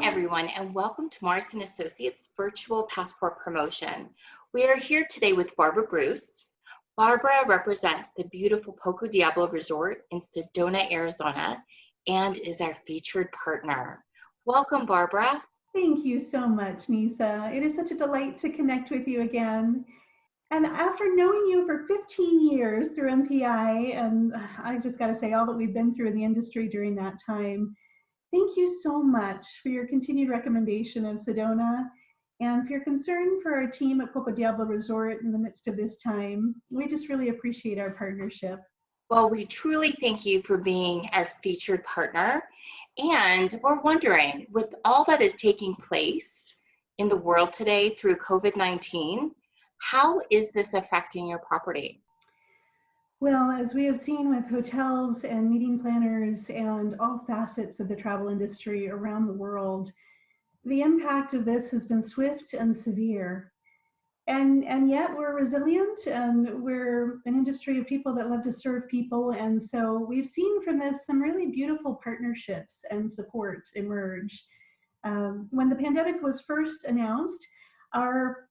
everyone, and welcome to Morris & Associates Virtual Passport Promotion. We are here today with Barbara Bruce. Barbara represents the beautiful Poco Diablo Resort in Sedona, Arizona, and is our featured partner. Welcome, Barbara. Thank you so much, Nisa. It is such a delight to connect with you again. And after knowing you for 15 years through MPI, and I just got to say all that we've been through in the industry during that time, thank you so much for your continued recommendation of Sedona and for your concern for our team at Poco Diablo Resort in the midst of this time. We just really appreciate our partnership. Well, we truly thank you for being our featured partner. And we're wondering, with all that is taking place in the world today through COVID-19, how is this affecting your property? Well, as we have seen with hotels and meeting planners and all facets of the travel industry around the world, the impact of this has been swift and severe. And yet we're resilient, and we're an industry of people that love to serve people. And so we've seen from this some really beautiful partnerships and support emerge. When the pandemic was first announced, our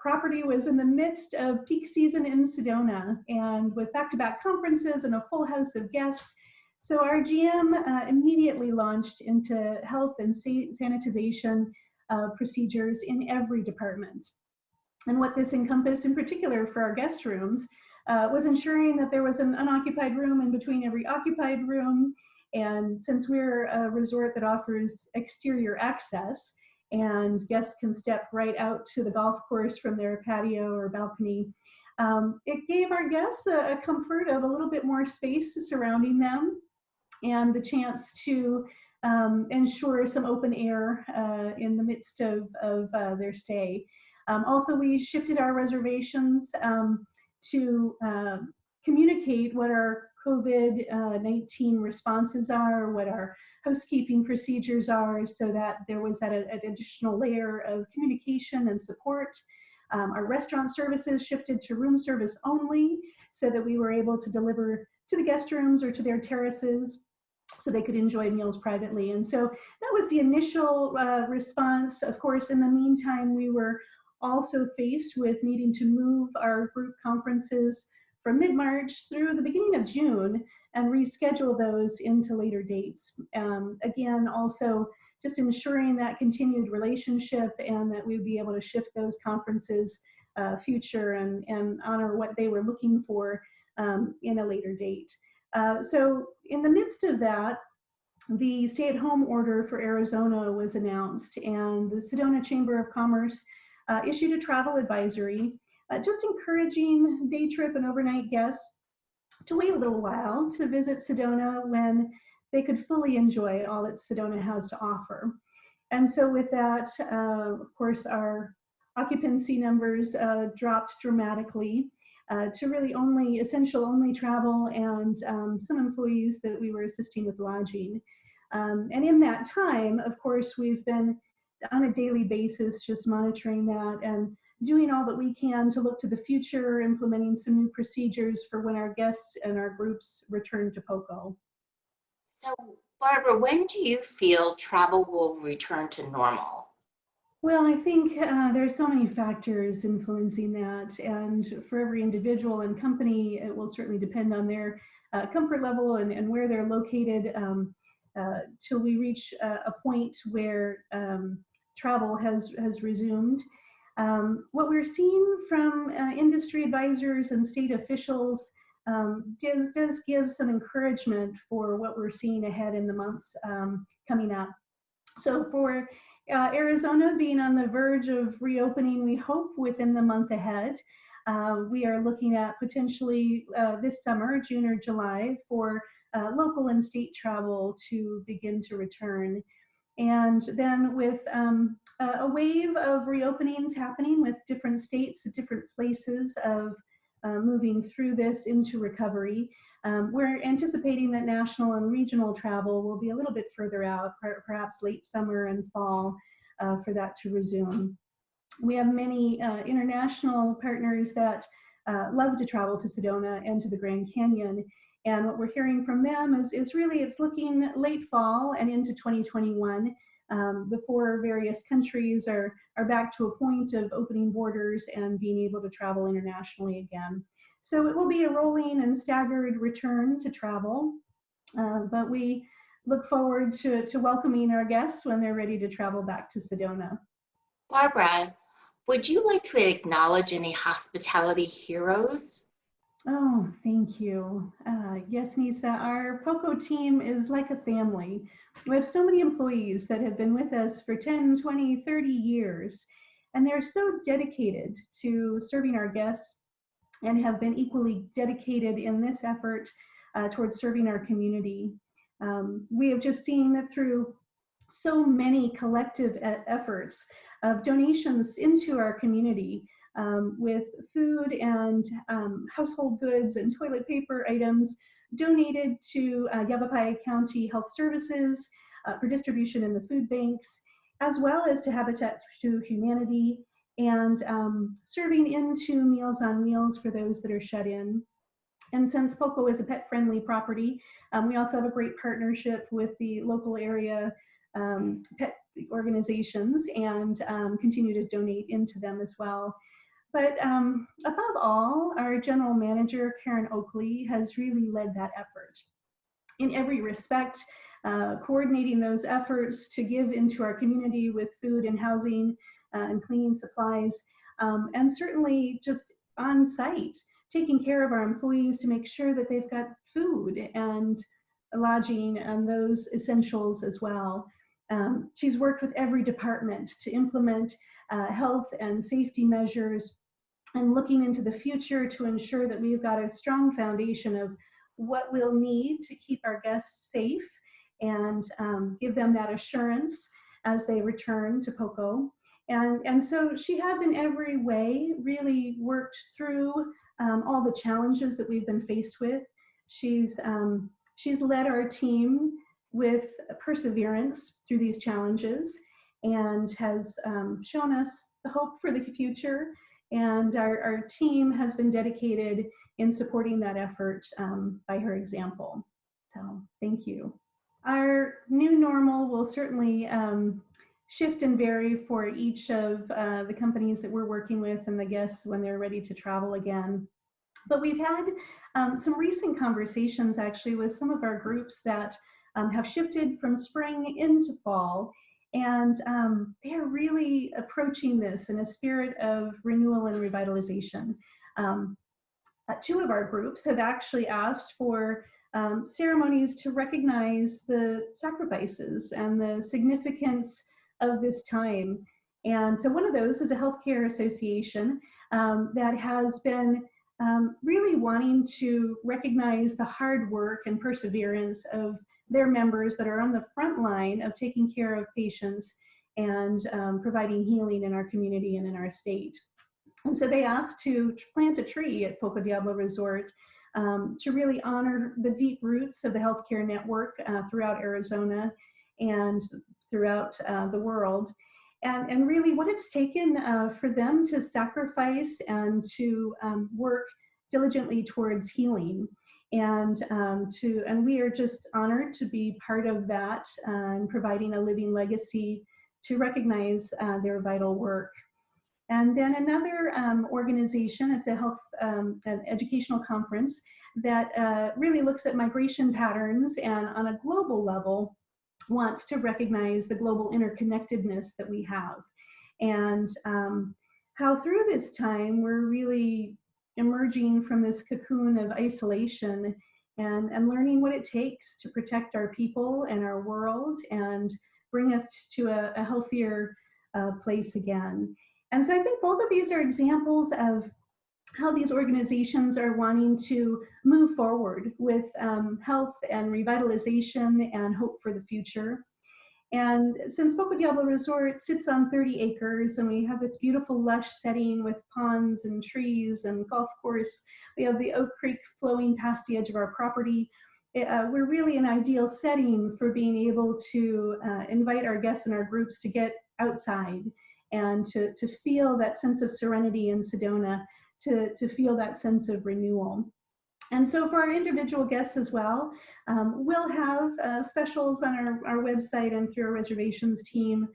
property was in the midst of peak season in Sedona, and with back-to-back conferences and a full house of guests. So our GM immediately launched into health and sanitization procedures in every department. And what this encompassed in particular for our guest rooms was ensuring that there was an unoccupied room in between every occupied room. And since we're a resort that offers exterior access and guests can step right out to the golf course from their patio or balcony, it gave our guests a comfort of a little bit more space surrounding them and the chance to ensure some open air in the midst of their stay. Also, we shifted our reservations to communicate what our COVID-19 responses are, what our housekeeping procedures are, so that there was an additional layer of communication and support. Our restaurant services shifted to room service only, so that we were able to deliver to the guest rooms or to their terraces so they could enjoy meals privately. And so that was the initial response. Of course, in the meantime, we were also faced with needing to move our group conferences from mid-March through the beginning of June and reschedule those into later dates. Again, also just ensuring that continued relationship and that we'd be able to shift those conferences future and honor what they were looking for in a later date. So in the midst of that, the stay-at-home order for Arizona was announced, and the Sedona Chamber of Commerce issued a travel advisory, just encouraging day trip and overnight guests to wait a little while to visit Sedona when they could fully enjoy all that Sedona has to offer. And so with that, of course, our occupancy numbers dropped dramatically to really only essential travel and some employees that we were assisting with lodging. And in that time, of course, we've been on a daily basis just monitoring that and doing all that we can to look to the future, implementing some new procedures for when our guests and our groups return to Poco. So, Barbara, when do you feel travel will return to normal? Well, I think there's so many factors influencing that, and for every individual and company, it will certainly depend on their comfort level and where they're located till we reach a point where travel has resumed. What we're seeing from industry advisors and state officials does give some encouragement for what we're seeing ahead in the months coming up. So for Arizona being on the verge of reopening, we hope within the month ahead, we are looking at potentially this summer, June or July, for local and state travel to begin to return. And then with a wave of reopenings happening with different states at different places of moving through this into recovery, we're anticipating that national and regional travel will be a little bit further out, perhaps late summer and fall, for that to resume. We have many international partners that love to travel to Sedona and to the Grand Canyon. And what we're hearing from them is really it's looking late fall and into 2021 before various countries are back to a point of opening borders and being able to travel internationally again. So it will be a rolling and staggered return to travel, but we look forward to welcoming our guests when they're ready to travel back to Sedona. Barbara, would you like to acknowledge any hospitality heroes? Oh, thank you. Yes, Nisa, our Poco team is like a family. We have so many employees that have been with us for 10, 20, 30 years, and they're so dedicated to serving our guests and have been equally dedicated in this effort towards serving our community. We have just seen through so many collective efforts of donations into our community with food and household goods and toilet paper items donated to Yavapai County Health Services for distribution in the food banks, as well as to Habitat to Humanity, and serving into Meals on Wheels for those that are shut in. And since Poco is a pet-friendly property, we also have a great partnership with the local area pet organizations and continue to donate into them as well. But above all, our general manager, Karen Oakley, has really led that effort in every respect, coordinating those efforts to give into our community with food and housing and cleaning supplies, and certainly just on site, taking care of our employees to make sure that they've got food and lodging and those essentials as well. She's worked with every department to implement health and safety measures and looking into the future to ensure that we've got a strong foundation of what we'll need to keep our guests safe and give them that assurance as they return to Poco. And so she has in every way really worked through all the challenges that we've been faced with. She's led our team with perseverance through these challenges and has shown us the hope for the future. And our team has been dedicated in supporting that effort by her example. So thank you. Our new normal will certainly shift and vary for each of the companies that we're working with and the guests when they're ready to travel again. But we've had some recent conversations actually with some of our groups that have shifted from spring into fall, and they are really approaching this in a spirit of renewal and revitalization. Two of our groups have actually asked for ceremonies to recognize the sacrifices and the significance of this time. And so one of those is a healthcare association that has been really wanting to recognize the hard work and perseverance of their members that are on the front line of taking care of patients and providing healing in our community and in our state. And so they asked to plant a tree at Poco Diablo Resort to really honor the deep roots of the healthcare network throughout Arizona and throughout the world. And really what it's taken for them to sacrifice and to work diligently towards healing. And we are just honored to be part of that and providing a living legacy to recognize their vital work. And then another organization, it's a health an educational conference that really looks at migration patterns and on a global level wants to recognize the global interconnectedness that we have. And how through this time we're really emerging from this cocoon of isolation and learning what it takes to protect our people and our world and bring us to a healthier place again. And so I think both of these are examples of how these organizations are wanting to move forward with health and revitalization and hope for the future. And since Poco Diablo Resort sits on 30 acres and we have this beautiful lush setting with ponds and trees and golf course, we have the Oak Creek flowing past the edge of our property. We're really an ideal setting for being able to invite our guests and our groups to get outside and to feel that sense of serenity in Sedona, to feel that sense of renewal. And so for our individual guests as well, we'll have specials on our website and through our reservations team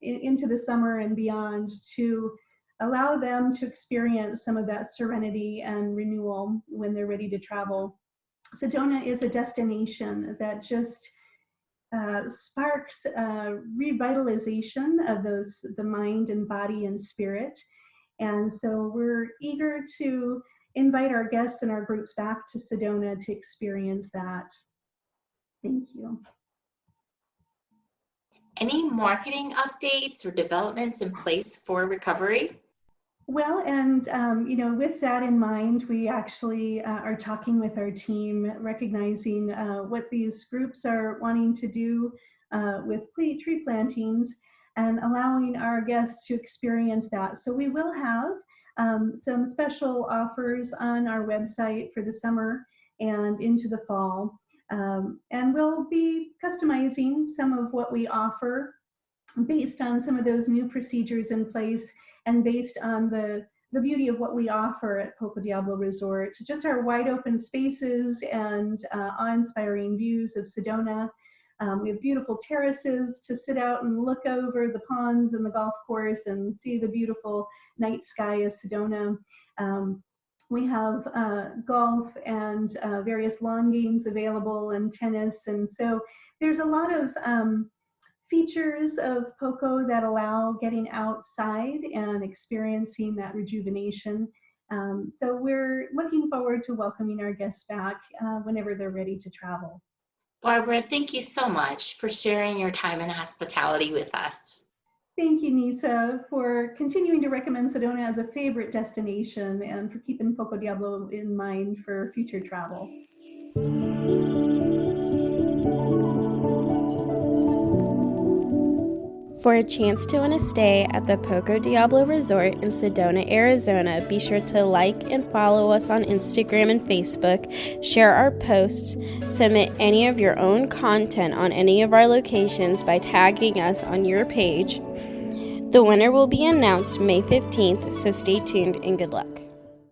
into the summer and beyond to allow them to experience some of that serenity and renewal when they're ready to travel. Sedona is a destination that just sparks revitalization of the mind and body and spirit. And so we're eager to invite our guests and our groups back to Sedona to experience that. Thank you. Any marketing updates or developments in place for recovery? Well, and with that in mind, we actually are talking with our team, recognizing what these groups are wanting to do with tree plantings and allowing our guests to experience that. So we will have some special offers on our website for the summer and into the fall. And we'll be customizing some of what we offer based on some of those new procedures in place and based on the beauty of what we offer at Poco Diablo Resort, just our wide open spaces and awe-inspiring views of Sedona. We have beautiful terraces to sit out and look over the ponds and the golf course and see the beautiful night sky of Sedona. We have golf and various lawn games available and tennis. And so there's a lot of features of Poco that allow getting outside and experiencing that rejuvenation. So we're looking forward to welcoming our guests back whenever they're ready to travel. Barbara, thank you so much for sharing your time and hospitality with us. Thank you, Nisa, for continuing to recommend Sedona as a favorite destination and for keeping Poco Diablo in mind for future travel. For a chance to win a stay at the Poco Diablo Resort in Sedona, Arizona, be sure to like and follow us on Instagram and Facebook, share our posts, submit any of your own content on any of our locations by tagging us on your page. The winner will be announced May 15th, so stay tuned and good luck.